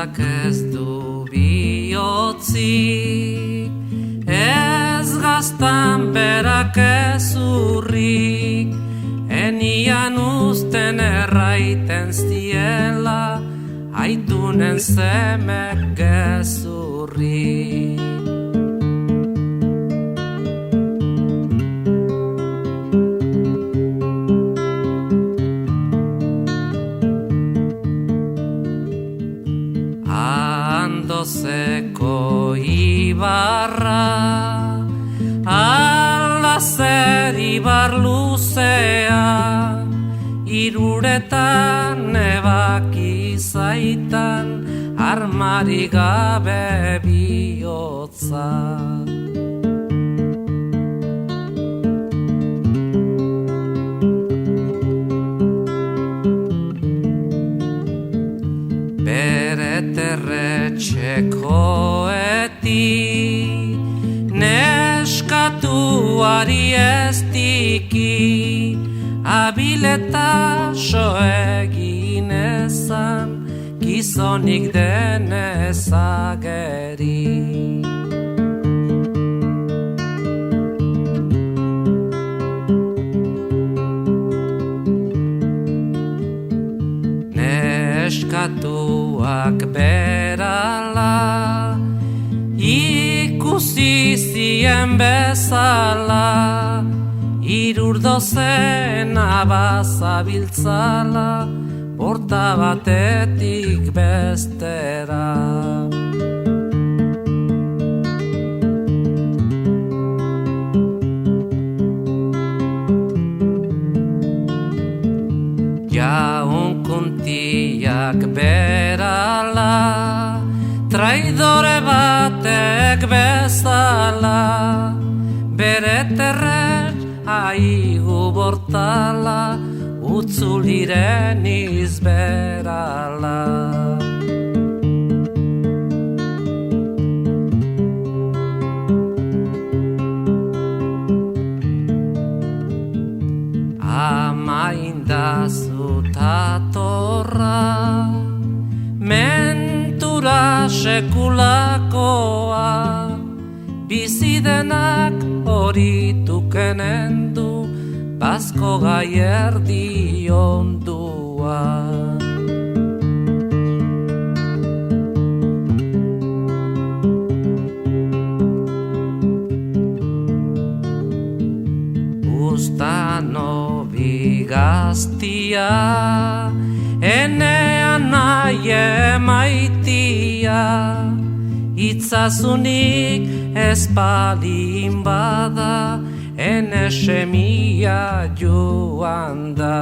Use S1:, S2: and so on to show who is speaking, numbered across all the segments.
S1: Bizitzak ez du bihotzik, ez gaztan berak ez urrik, enian usten erraiten ziela, aitunen zemek gezurrik. Andozeko ibarra, ala zer ibar luzea, iruretan ebaki zaitan, armari gabe bihotza. Etxekoeti neskatuari ez diki, abileta soegin ezan, gizonik denez ageri. Neskatuak berala, ikusi zien bezala, irurdozen abazabiltzala, porta batetik bestera. Jaunkuntiak berala, traidore batek bezala, bere terrer aigu bortala, utzuliren izberala. Amaindazu tatorra, mentura sekulakoa, bizidenak horituken du, bazko gai erdi ondua. Buztano bigaztia, enean nahi emaitia, itzazunik espalin bada, ene semia joan da.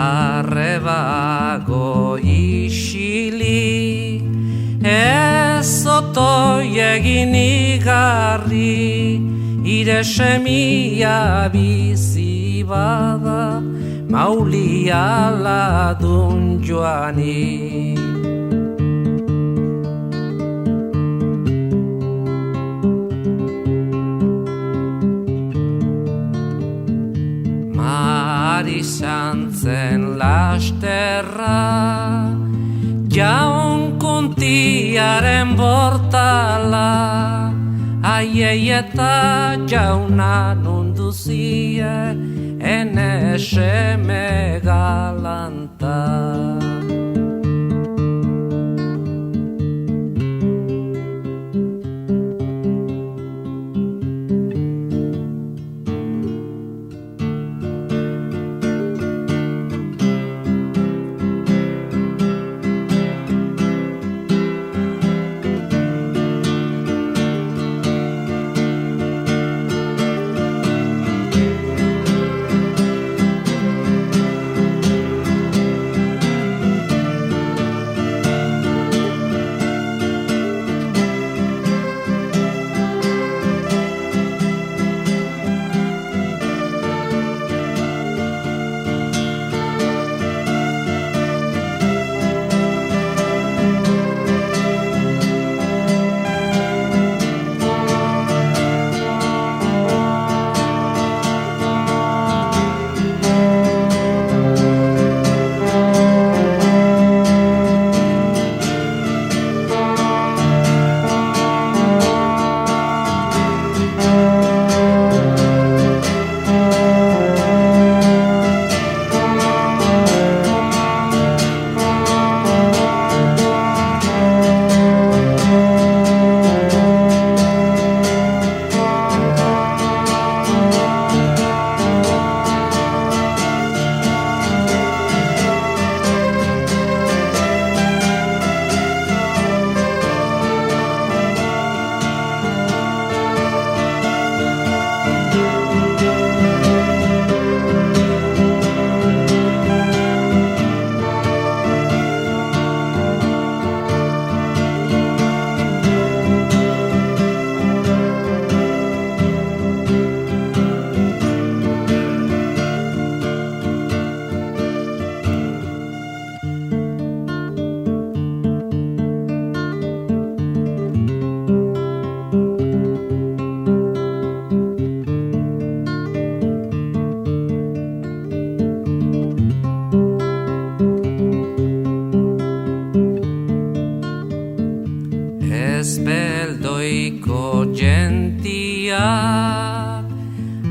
S1: Arrebago isilik, ez otoi egin igarri, ire semia bizi bada, maulia ladun joani. Mari santzen lasterra, jaunkuntiaren bortala, aiei eta jauna nunduzie, ene seme galanta. Espeldoiko gentia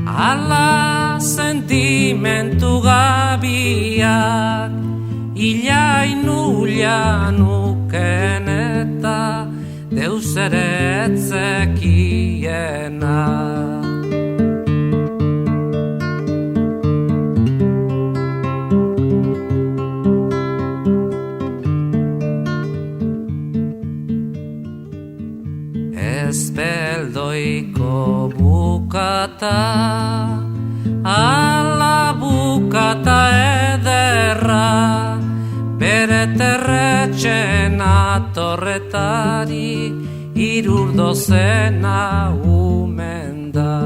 S1: ala sentimentu gabiak ilainula nuken eta deus ere etzekiena. Espeldoiko bukata, ala bukata ederra, bere terretxen atorretari, irurdozena umen da.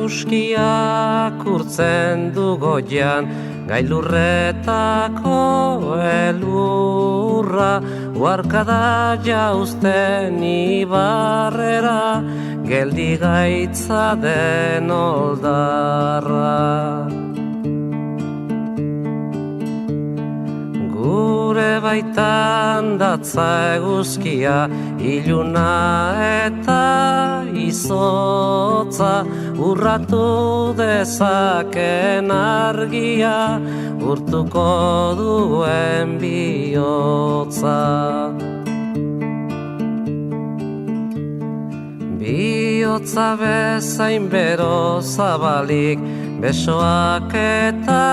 S1: Eguzkiak urtzen du goian, gailurretako elurra, uarkada jauzten ibarrera, geldi gaitza den oldarra. Gure baitan datza eguzkia, iluna eta izotza, urratu dezaken argia, urtuko duen bihotza. Bihotza bezain bero zabalik, besoak eta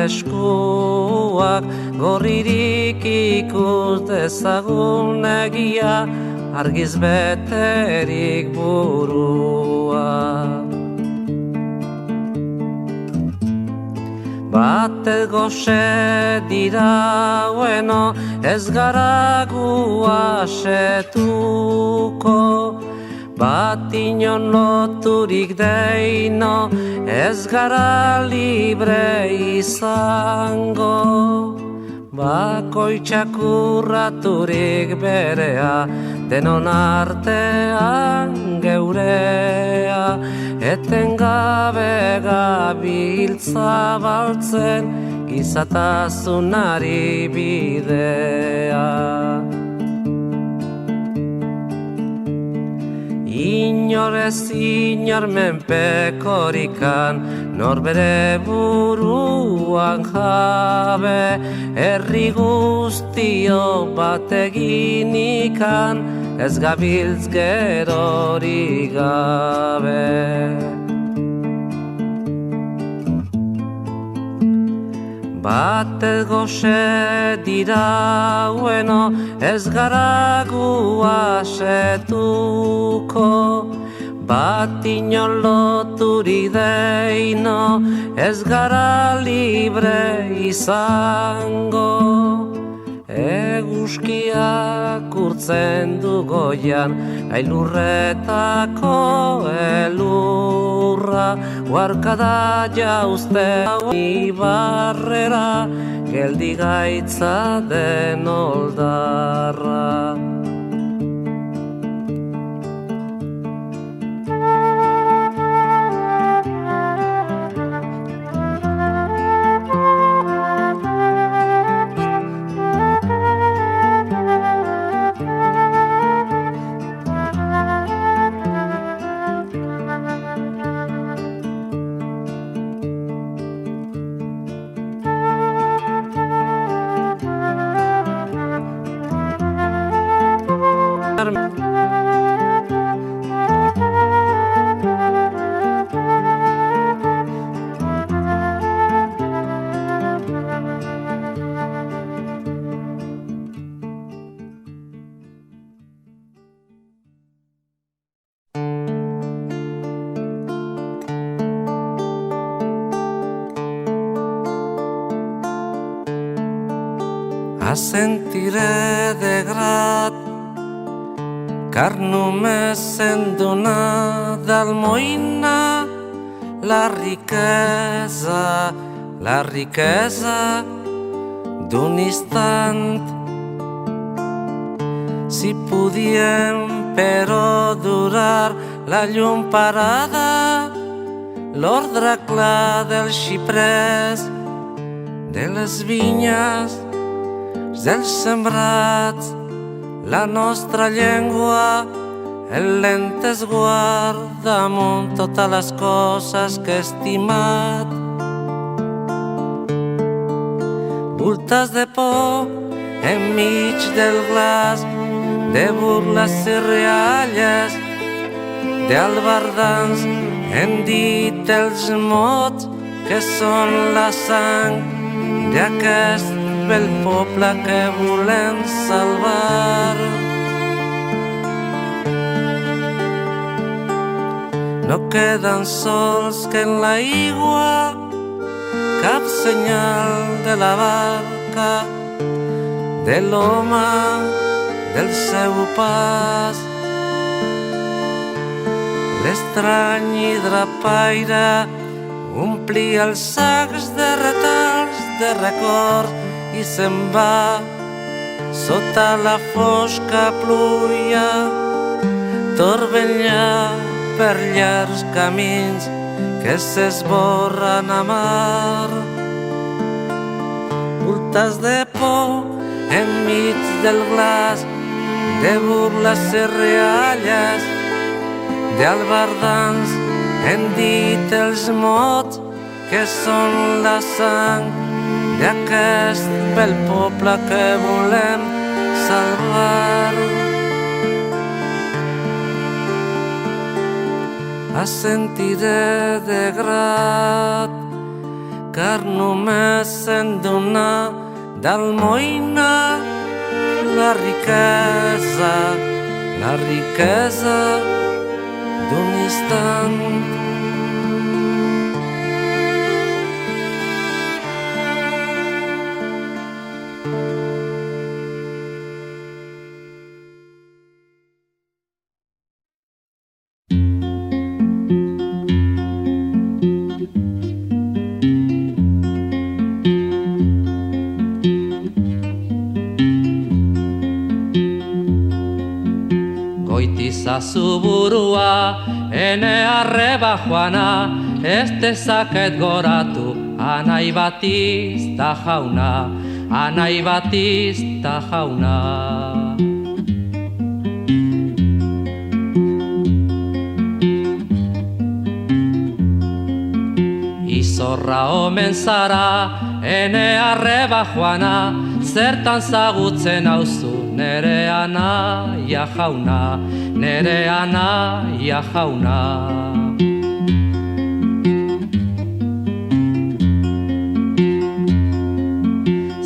S1: eskuak, gorririk ikus dezagun egia, argiz beterik burua. Batez goxe dira bueno, ez gara gu asetuko, bat inon loturik deino, ez gara libre izango. Bakoitzak urraturik berea, denon artean geurea, etengabe gabiltza baltzen, gizatasunari bidea. Inor ez inor menpekorikan, norbere buruan jabe, herri guztio bat eginikan, ez gabiltz gerori gabe. Batez goxe dira bueno, ez gara gu asetuko, bat inon loturik deino, ez gara libre izango. Eguzkiak urtzen du goian, gailurretako elurra, uarkada jauzte ibarrera, geldi gaitza den oldarra. A sentire de grat car només sent donar d'almoina la riquesa d'un instant. Si podíem però durar la llum parada, l'ordre clar del xiprès, de les vinyes, dels sembrats, la nostra llengua, el lent esguard damunt totes les coses que he estimat. Voltes de por enmig del glaç, de burles i rialles, d'albardans hem dit els mots que són la sang d'aquest bel poble que volem salvar. No queden sols que en l'aigua cap senyal de la barca, de l'home, del seu pas. L'estrany hidrapaire omplia els sacs de retalls de records i se'n va sota la fosca pluja, torbellar per llargs camins que s'esborren a mar. Voltes de por enmig del glaç, de burles i rialles, d'albardans hem dit els mots que són la sang d'aquest bel poble que volem salvar. Assentiré de grat, car només en donar d'almoina la riquesa d'un instant.
S2: Goitizazu burua, ene arreba joana, ez dezaket goratu, anai Batista jauna, anai Batista jauna. Izorra omen zara, ene arreba joana, zertan zagutzen hauzu, nere anaia jauna, nere anaia jauna.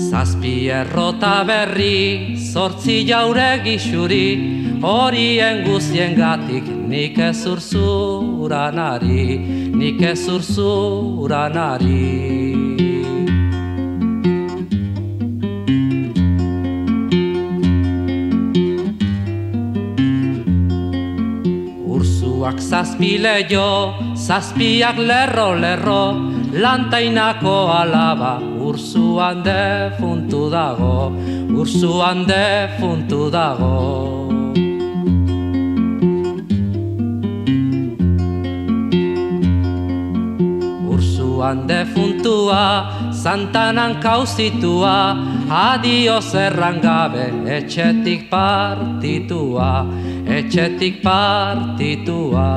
S2: Zazpi errota berri, 8 jauregi xuri, horien guztiengatik nik ez urzuran ari, nik ez urzuran ari. Ursuak 7 leiho, 7 lerro, lantainako alaba, ursuan defuntu dago, ursuan defuntu dago. Ursuan defuntua, Santanan kauzitua, adioz erran gabe, etxetik partitua, etxetik partitua.